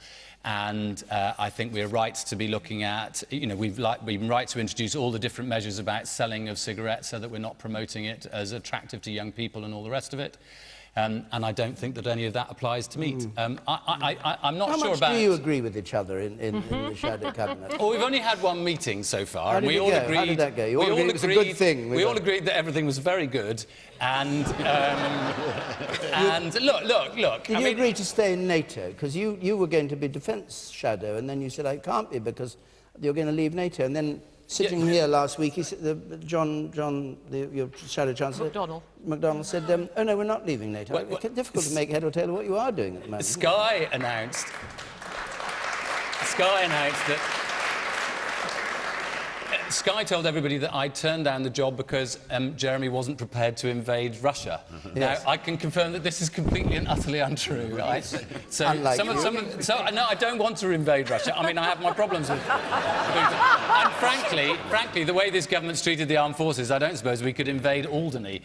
And I think we're right to be looking at, you know, we've been right to introduce all the different measures about selling of cigarettes so that we're not promoting it as attractive to young people and all the rest of it. And I don't think that any of that applies to meat. I'm not sure about... How much do you agree with each other in the Shadow Cabinet? Well, we've only had one meeting so far. How did it go? How did that go? You all agreed it was a good thing? We all agreed that everything was very good. And, and look... Did you agree to stay in NATO? Because you were going to be Defence Shadow, and then you said, I can't be because you're going to leave NATO. And then... Sitting here last week, he said, your Shadow Chancellor... McDonnell said, oh no, we're not leaving NATO. It's difficult to make head or tail of what you are doing at the moment. Sky announced that... Sky told everybody that I turned down the job because Jeremy wasn't prepared to invade Russia. Yes. Now, I can confirm that this is completely and utterly untrue. Unlike you. No, I don't want to invade Russia. I mean, I have my problems with... And frankly, the way this government's treated the armed forces, I don't suppose we could invade Alderney.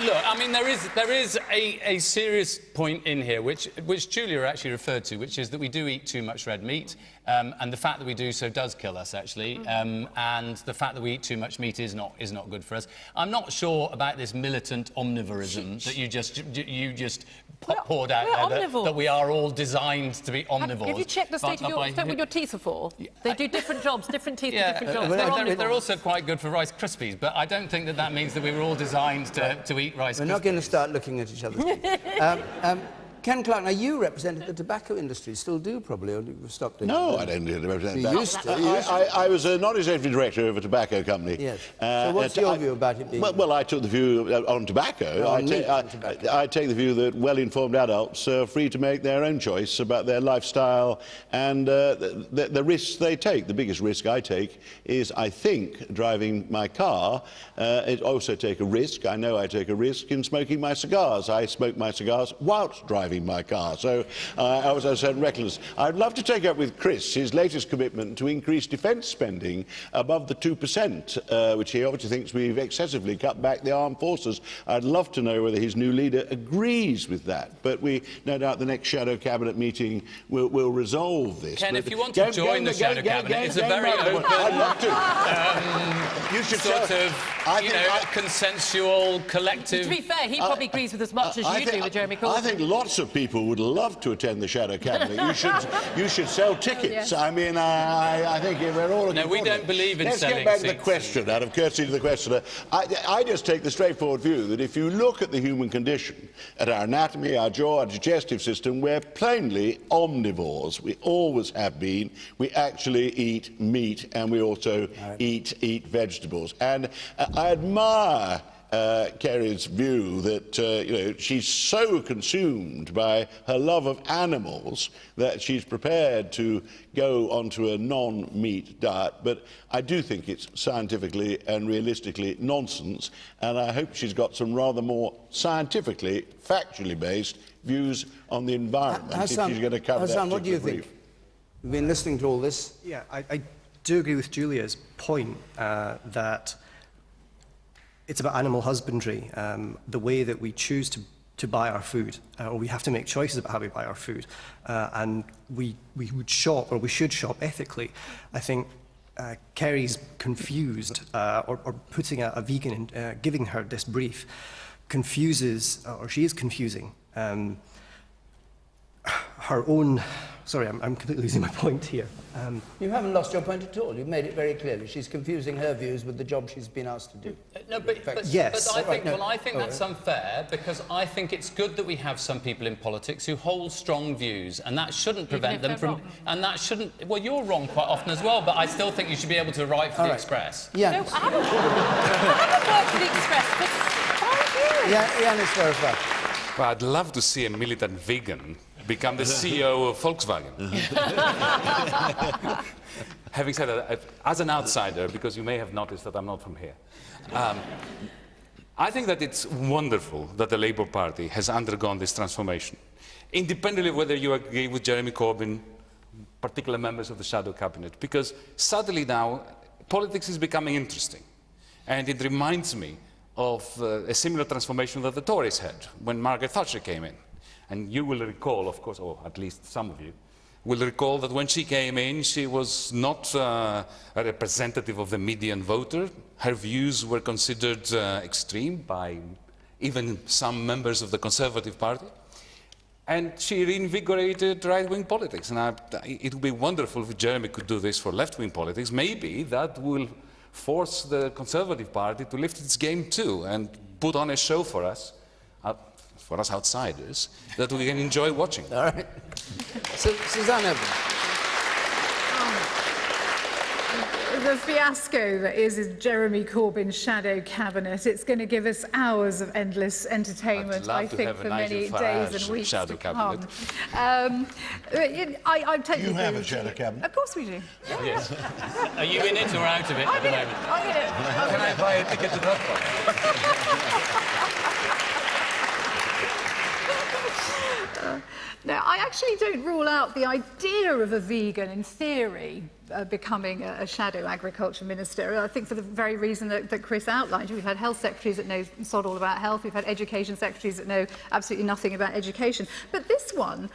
Look, I mean, there is a serious point in here, which Julia actually referred to, which is that we do eat too much red meat, and the fact that we do so does kill us, actually, and the fact that we eat too much meat is not good for us. I'm not sure about this militant omnivorism that you just poured out there, that we are all designed to be omnivores. Have you checked the state of what your teeth are for? They do different jobs, different teeth do different jobs. They're also quite good for Rice Krispies, but I don't think that means that we were all designed to eat Rice Krispies. We're not going to start looking at each other's teeth. Ken Clarke, now you represented the tobacco industry, still do probably, or you've stopped doing No, it? I don't represent You used to. I was a non-executive director of a tobacco company. Yes. So what's your view about it being... Well, I took the view on tobacco. I take the view that well-informed adults are free to make their own choice about their lifestyle and the risks they take. The biggest risk I take is, I think, driving my car. I also take a risk, I know I take a risk in smoking my cigars. I smoke my cigars whilst driving my car, so I was a certain recklessness. I'd love to take up with Chris his latest commitment to increase defence spending above the 2%, which he obviously thinks we've excessively cut back the armed forces. I'd love to know whether his new leader agrees with that, but we, no doubt, the next Shadow Cabinet meeting will resolve this. Ken, if you want to join the Shadow Cabinet, it's a very open... I'd love to. You should sort of, consensual, collective... To be fair, he probably agrees with as much as you do with Jeremy Corbyn. I think lots of people would love to attend the Shadow Cabinet. You should sell tickets. Yes. I mean, I think we're all... No, we don't believe in selling Let's get back to the question, out of courtesy to the questioner. I just take the straightforward view that if you look at the human condition, at our anatomy, our jaw, our digestive system, we're plainly omnivores. We always have been. We actually eat meat, and we also eat vegetables. And I admire Kerry's view that you know, she's so consumed by her love of animals that she's prepared to go onto a non-meat diet, but I do think it's scientifically and realistically nonsense, and I hope she's got some rather more scientifically, factually based views on the environment if she's going to cover Hassan, that. what do you think? You've been listening to all this. Yeah, I do agree with Julia's point that it's about animal husbandry, the way that we choose to buy our food, or we have to make choices about how we buy our food, and we would shop, or we should shop ethically. I think Kerry's confused, or putting a vegan in, giving her this brief, confuses, or she is confusing her own... Sorry, I'm completely losing my point here. You haven't lost your point at all. You've made it very clearly. She's confusing her views with the job she's been asked to do. No, but yes. But I think that's unfair, because I think it's good that we have some people in politics who hold strong views, and that shouldn't prevent them from... And that shouldn't... Well, you're wrong quite often as well, but I still think you should be able to write for the Express. Yeah. No, I haven't worked for the Express for 5 years. Yanis Varoufakis. Well, I'd love to see a militant vegan become the CEO of Volkswagen. Having said that, as an outsider, because you may have noticed that I'm not from here, I think that it's wonderful that the Labour Party has undergone this transformation, independently of whether you agree with Jeremy Corbyn, particular members of the shadow cabinet, because suddenly now politics is becoming interesting. And it reminds me of a similar transformation that the Tories had when Margaret Thatcher came in. And you will recall, of course, or at least some of you, will recall that when she came in, she was not a representative of the median voter. Her views were considered extreme by even some members of the Conservative Party. And she reinvigorated right-wing politics. And it would be wonderful if Jeremy could do this for left-wing politics. Maybe that will force the Conservative Party to lift its game too and put on a show for us outsiders, that we can enjoy watching. All right. Suzanne Evans. The fiasco that is Jeremy Corbyn's shadow cabinet, it's going to give us hours of endless entertainment, I think, for many days and weeks to come. I totally You have a shadow cabinet? Of course we do. Yes. Are you in it or out of it at the moment? I'm in it. Can I buy a ticket to that one? No, I actually don't rule out the idea of a vegan, in theory, becoming a shadow agriculture minister. I think for the very reason that Chris outlined. We've had health secretaries that know sod all about health. We've had education secretaries that know absolutely nothing about education. But this one,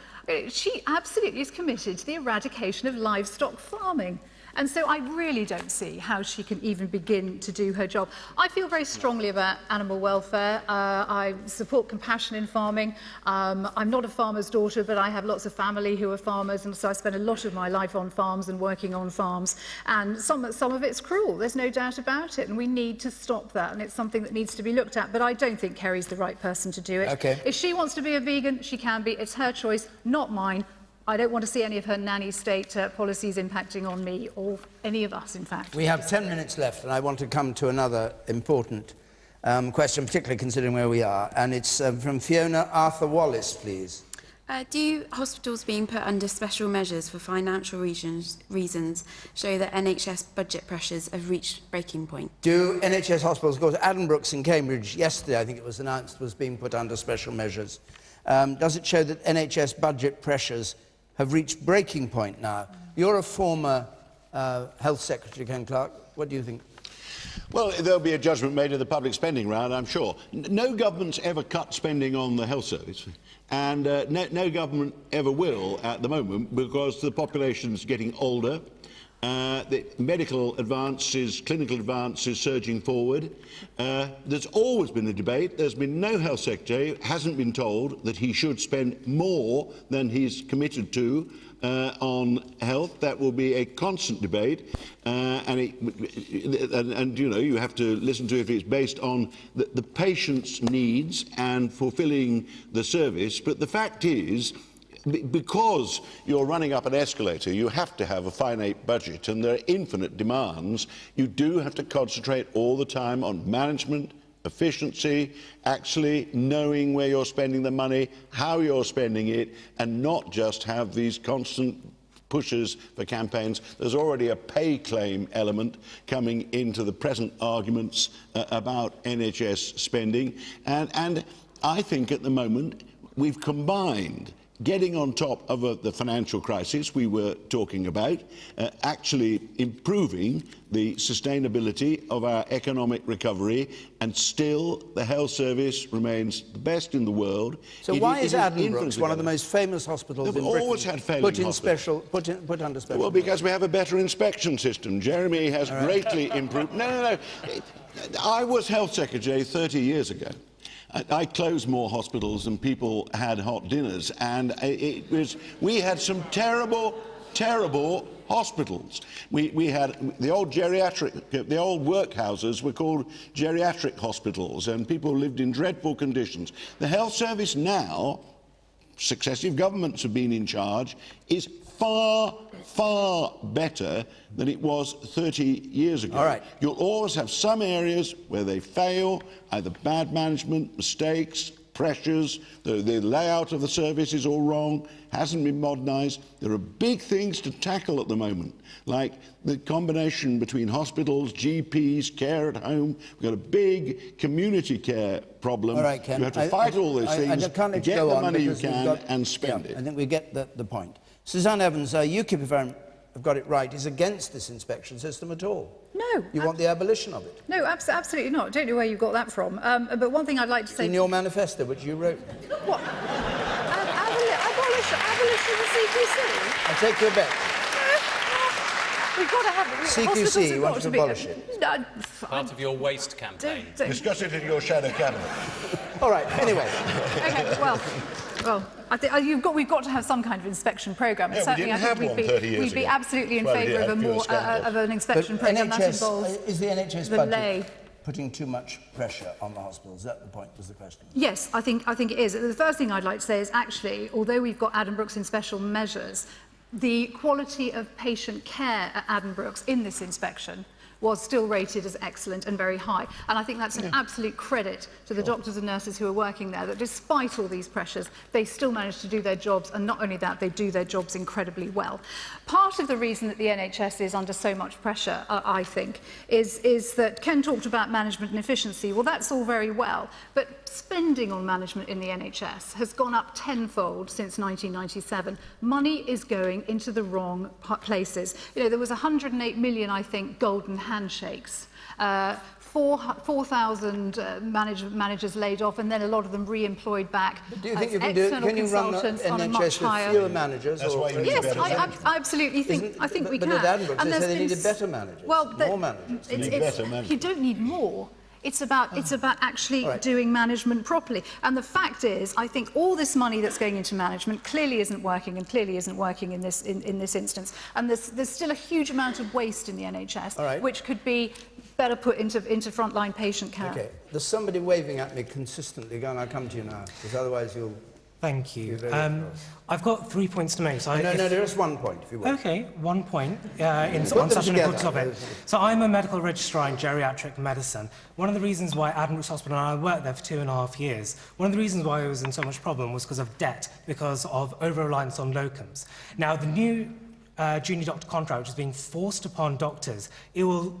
she absolutely is committed to the eradication of livestock farming. And so I really don't see how she can even begin to do her job. I feel very strongly about animal welfare. I support compassion in farming. I'm not a farmer's daughter, but I have lots of family who are farmers, and so I spend a lot of my life on farms and working on farms. And some of it's cruel, there's no doubt about it, and we need to stop that, and it's something that needs to be looked at. But I don't think Kerry's the right person to do it. Okay. If she wants to be a vegan, she can be. It's her choice, not mine. I don't want to see any of her nanny state policies impacting on me, or any of us, in fact. We have 10 minutes left, and I want to come to another important question, particularly considering where we are. And it's from Fiona Arthur Wallace, please. Do hospitals being put under special measures for financial reasons show that NHS budget pressures have reached breaking point? Do NHS hospitals, of course, Addenbrooke's in Cambridge yesterday, I think it was announced, was being put under special measures. Does it show that NHS budget pressures have reached breaking point now? You're a former Health Secretary, Ken Clarke. What do you think? Well, there'll be a judgment made of the public spending round, I'm sure. No government's ever cut spending on the health service, and no government ever will at the moment, because the population's getting older. The medical advances, clinical advances surging forward. There's always been a debate. There's been no health secretary who hasn't been told that he should spend more than he's committed to on health. That will be a constant debate, and you know, you have to listen to it if it's based on the patient's needs and fulfilling the service. But the fact is, because you're running up an escalator, you have to have a finite budget, and there are infinite demands. You do have to concentrate all the time on management, efficiency, actually knowing where you're spending the money, how you're spending it, and not just have these constant pushes for campaigns. There's already a pay claim element coming into the present arguments about NHS spending, and I think at the moment we've combined getting on top of the financial crisis we were talking about, actually improving the sustainability of our economic recovery, and still the health service remains the best in the world. So why is Addenbrooke's, one of the most famous hospitals in Britain, always had failing put under special? Well, because we have a better inspection system. Jeremy has greatly improved. No. I was health secretary 30 years ago. I closed more hospitals than people had hot dinners, and we had some terrible hospitals. We had the old the old workhouses were called geriatric hospitals, and people lived in dreadful conditions. The health service now, successive governments have been in charge, is far better than it was 30 years ago. All right. You'll always have some areas where they fail, either bad management, mistakes, pressures, the layout of the service is all wrong, hasn't been modernised. There are big things to tackle at the moment, like the combination between hospitals, GPs, care at home. We've got a big community care problem. All right, Ken. You have to fight all those things, I can't let get you go the on money you because we've can got- and spend yeah, it. I think we get the point. Suzanne Evans, UKIP, if I've got it right, is against this inspection system at all. No. You want the abolition of it. No, absolutely not. I don't know where you got that from. But one thing I'd like to It's say... in your manifesto, which you wrote. What? Abolish the CQC? I'll take your bet. We've got to have it. CQC, you want to abolish it? Part of your waste campaign. Discuss it in your shadow cabinet. All right, anyway. Okay, well, I think we've got to have some kind of inspection programme. Yeah, we Certainly, didn't I have think one 30 years we'd be ago. absolutely in Well, favour yeah, of an inspection But programme that NHS, involves is the NHS the budget lay. putting too much pressure on the hospitals? Is that the point, was the question? Yes, I think it is. The first thing I'd like to say is actually, although we've got Addenbrooke's in special measures, the quality of patient care at Addenbrooke's in this inspection was still rated as excellent and very high. And I think that's an absolute credit to the doctors and nurses who are working there, that despite all these pressures, they still manage to do their jobs, and not only that, they do their jobs incredibly well. Part of the reason that the NHS is under so much pressure, I think, is that Ken talked about management and efficiency. Well, that's all very well, but spending on management in the NHS has gone up tenfold since 1997. Money is going into the wrong places. You know, there was 108 million, I think, golden handshakes. 4,000 managers laid off, and then a lot of them re-employed back Do you think as you can do? external Can you run the consultants on a much NHS with higher... fewer managers? That's why you need Yes, better management. I absolutely think we can. But at Addenbrooke's, And they there's say they been needed better managers, well, more managers. You don't need more. It's about actually doing management properly. And the fact is, I think all this money that's going into management clearly isn't working, and clearly isn't working in this instance. And there's still a huge amount of waste in the NHS, which could be better put into frontline patient care. Okay, there's somebody waving at me consistently. Go on, I'll come to you now, because otherwise you'll... Thank you. I've got 3 points to make. So no, just 1 point, if you will. Okay, 1 point on such an important topic. So I'm a medical registrar in geriatric medicine. One of the reasons why Addenbrooke's Hospital, and I worked there for 2.5 years, one of the reasons why I was in so much problem was because of debt, because of over-reliance on locums. Now, the new junior doctor contract, which is being forced upon doctors, it will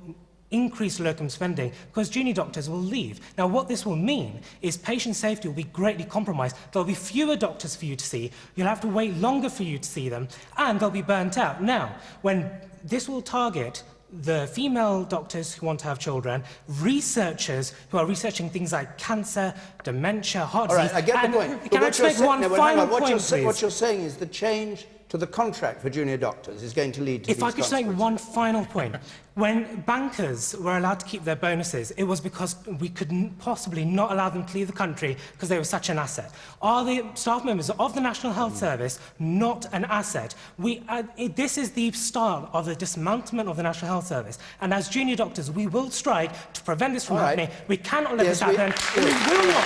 increase locum spending because junior doctors will leave. Now, what this will mean is patient safety will be greatly compromised. There'll be fewer doctors for you to see, you'll have to wait longer for you to see them, and they'll be burnt out. Now, when this will target the female doctors who want to have children, researchers who are researching things like cancer, dementia, heart disease... All right, I get the point. Can I just make one final point, please? What you're saying is the change to the contract for junior doctors is going to lead to If I could just make one final point. When bankers were allowed to keep their bonuses, it was because we could possibly not allow them to leave the country because they were such an asset. Are the staff members of the National Health Service not an asset? This is the start of the dismantlement of the National Health Service. And as junior doctors, we will strike to prevent this from happening. We cannot let this happen. We will not.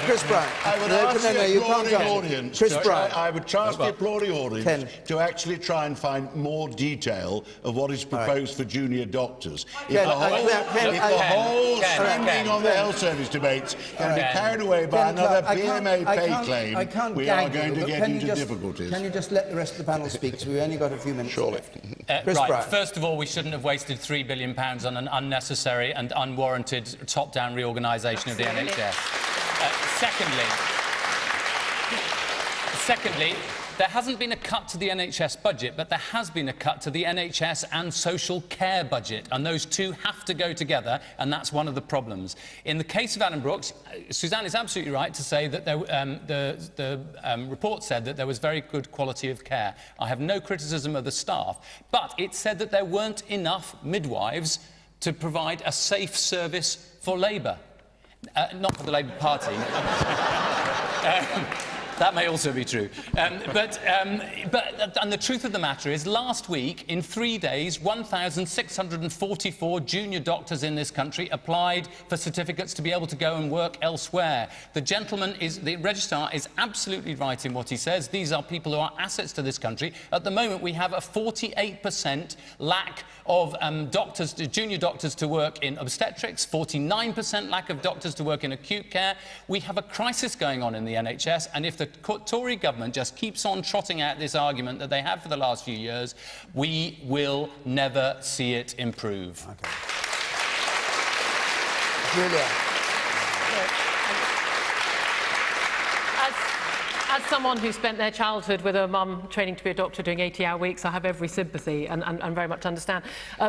Chris Bryant. I would ask the applauding audience. Chris Bryant. I would ask the applauding audience to actually try and find more detail of what is proposed for junior doctors. If the whole spending on the health service debates can be carried away by another BMA pay claim, we are going to get into difficulties. Can you just let the rest of the panel speak? Because we've only got a few minutes left. Right. First of all, we shouldn't have wasted £3 billion on an unnecessary and unwarranted top-down reorganisation of the NHS. Secondly, there hasn't been a cut to the NHS budget, but there has been a cut to the NHS and social care budget, and those two have to go together, and that's one of the problems. In the case of Addenbrooke's, Suzanne is absolutely right to say that the report said that there was very good quality of care. I have no criticism of the staff, but it said that there weren't enough midwives to provide a safe service for Labour. Not for the Labour Party. That may also be true. And the truth of the matter is, last week, in 3 days, 1,644 junior doctors in this country applied for certificates to be able to go and work elsewhere. The registrar is absolutely right in what he says. These are people who are assets to this country. At the moment, we have a 48% lack of junior doctors to work in obstetrics, 49% lack of doctors to work in acute care. We have a crisis going on in the NHS, and if the Tory government just keeps on trotting out this argument that they have for the last few years, we will never see it improve. Okay. Julia. As someone who spent their childhood with a mum training to be a doctor doing 80-hour weeks, I have every sympathy and very much understand.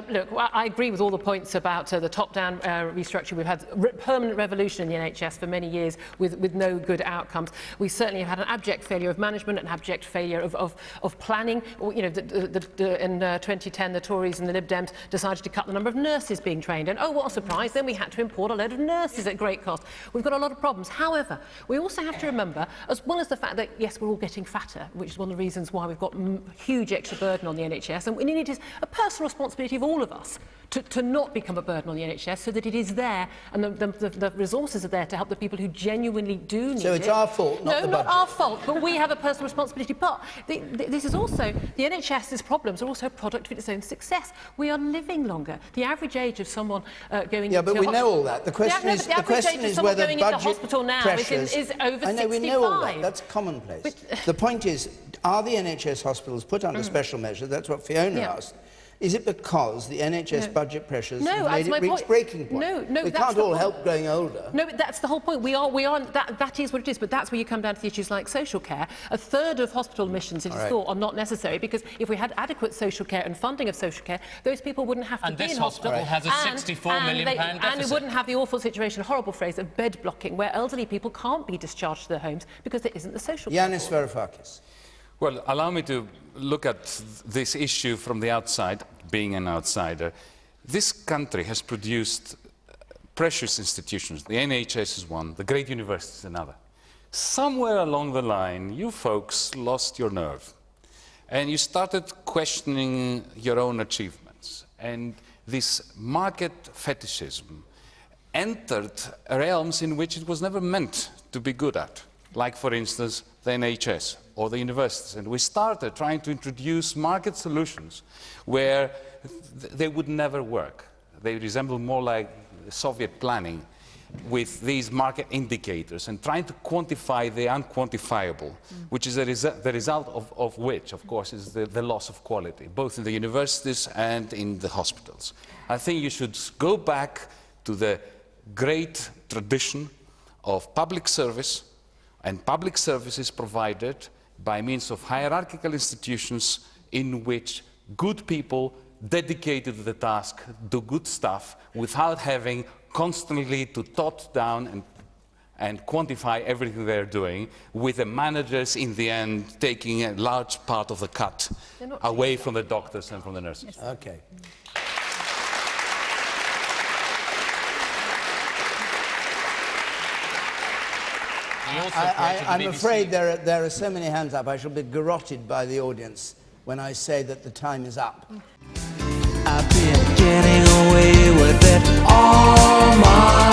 Look, I agree with all the points about the top-down restructure. We've had permanent revolution in the NHS for many years with no good outcomes. We certainly have had an abject failure of management, an abject failure of planning. You know, in 2010, the Tories and the Lib Dems decided to cut the number of nurses being trained. And oh, what a surprise, then we had to import a load of nurses at great cost. We've got a lot of problems. However, we also have to remember, as well as the fact that, yes, we're all getting fatter, which is one of the reasons why we've got huge extra burden on the NHS, and it is a personal responsibility of all of us to not become a burden on the NHS, so that it is there and the resources are there to help the people who genuinely do need it. So it's our fault, not the budget. No, not our fault, but we have a personal responsibility. But this is also, the NHS's problems are also a product of its own success. We are living longer. The average age of someone going into... Yeah, but we know all that. The question is whether budget hospital now pressures... is over 65. I know, we know all that. That's commonplace. The point is, are the NHS hospitals put under special measure? That's what Fiona asked. Is it because the NHS budget pressures have made it reach breaking point? No, we can't all help growing older. No, but that's the whole point. That is what it is, but that's where you come down to the issues like social care. A third of hospital admissions, it is thought, are not necessary, because if we had adequate social care and funding of social care, those people wouldn't have to be in hospital. And this hospital has a £64 million deficit. And we wouldn't have the awful situation, horrible phrase, of bed blocking, where elderly people can't be discharged to their homes because there isn't the social care. Yanis Varoufakis. Well, allow me to look at this issue from the outside, being an outsider. This country has produced precious institutions. The NHS is one, the great universities another. Somewhere along the line, you folks lost your nerve, and you started questioning your own achievements. And this market fetishism entered realms in which it was never meant to be good at, like, for instance, the NHS or the universities. And we started trying to introduce market solutions where they would never work. They resemble more like Soviet planning, with these market indicators and trying to quantify the unquantifiable, which is the result of which, of course, is the loss of quality, both in the universities and in the hospitals. I think you should go back to the great tradition of public service, and public services provided by means of hierarchical institutions in which good people dedicated to the task do good stuff without having constantly to tot down and quantify everything they're doing, with the managers in the end taking a large part of the cut away from the doctors and from the nurses. Yes. Okay. I'm afraid there are so many hands up, I shall be garroted by the audience when I say that the time is up. I've been getting away with it all my